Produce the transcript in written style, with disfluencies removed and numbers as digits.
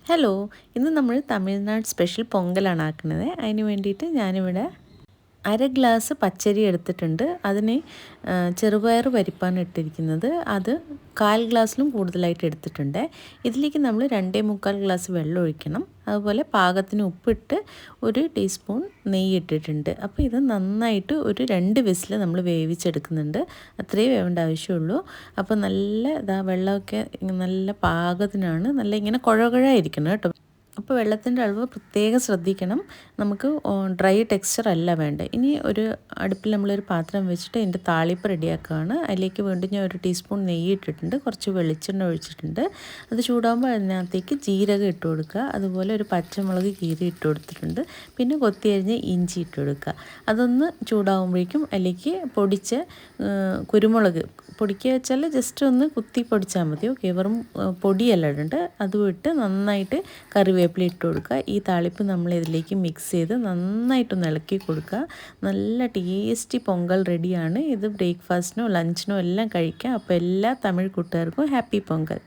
Hello, ഇന്ന് നമ്മൾ Tamil Nadu special പൊങ്കലാണ് ആക്കുന്നത്. അതിന് വേണ്ടിയിട്ട് ഞാനിവിടെ അര ഗ്ലാസ് പച്ചരി എടുത്തിട്ടുണ്ട്. അതിന് ചെറുപയർ പരിപ്പാണ് ഇട്ടിരിക്കുന്നത്. അത് 1/4 ഗ്ലാസ്സിലും കൂടുതലായിട്ട് എടുത്തിട്ടുണ്ട്. ഇതിലേക്ക് നമ്മൾ 2.25 ഗ്ലാസ് വെള്ളം ഒഴിക്കണം. അതുപോലെ പാകത്തിന് ഉപ്പിട്ട് 1 ടീസ്പൂൺ നെയ്യ് ഇട്ടിട്ടുണ്ട്. അപ്പോൾ ഇത് നന്നായിട്ട് ഒരു 2 വിസിൽ നമ്മൾ വേവിച്ചെടുക്കുന്നുണ്ട്. അത്രയേ വേവേണ്ട ആവശ്യമുള്ളൂ. അപ്പോൾ നല്ല വെള്ളമൊക്കെ നല്ല പാകത്തിനാണ്, നല്ല ഇങ്ങനെ കുഴകുഴായിരിക്കണം കേട്ടോ. അപ്പോൾ വെള്ളത്തിൻ്റെ അളവ് പ്രത്യേകം ശ്രദ്ധിക്കണം. നമുക്ക് ഡ്രൈ ടെക്സ്ചർ അല്ല വേണ്ടത്. ഇനി ഒരു അടുപ്പിൽ നമ്മളൊരു പാത്രം വെച്ചിട്ട് അതിൻ്റെ താളിപ്പ് റെഡിയാക്കുകയാണ്. അതിലേക്ക് വീണ്ടും ഞാൻ 1 ടീസ്പൂൺ നെയ്യ് ഇട്ടിട്ടുണ്ട്, കുറച്ച് വെളിച്ചെണ്ണ ഒഴിച്ചിട്ടുണ്ട്. അത് ചൂടാകുമ്പോൾ അതിനകത്തേക്ക് ജീരകം ഇട്ട് കൊടുക്കുക. അതുപോലെ ഒരു പച്ചമുളക് കീറി ഇട്ട് കൊടുത്തിട്ടുണ്ട്. പിന്നെ കൊത്തിയരിഞ്ഞ് ഇഞ്ചി ഇട്ട് കൊടുക്കുക. അതൊന്ന് ചൂടാകുമ്പോഴേക്കും അതിലേക്ക് പൊടിച്ച കുരുമുളക് പൊടിക്കുക വെച്ചാൽ ജസ്റ്റ് ഒന്ന് കുത്തി പൊടിച്ചാൽ മതി. ഓക്കെ, വെറും പൊടിയല്ല ഇടേണ്ട. അതും ഇട്ട് നന്നായിട്ട് കറിവേപ്പില ഇട്ട് കൊടുക്കുക. ഈ താളിപ്പ് നമ്മൾ ഇതിലേക്ക് മിക്സ് ചെയ്ത് നന്നായിട്ടൊന്ന് ഇളക്കി കൊടുക്കുക. നല്ല ടേസ്റ്റി പൊങ്കൽ റെഡിയാണ്. ഇത് ബ്രേക്ക്ഫാസ്റ്റിനോ ലഞ്ചിനോ എല്ലാം കഴിക്കാം. അപ്പോൾ എല്ലാ തമിഴ് കൂട്ടുകാർക്കും ഹാപ്പി പൊങ്കൽ.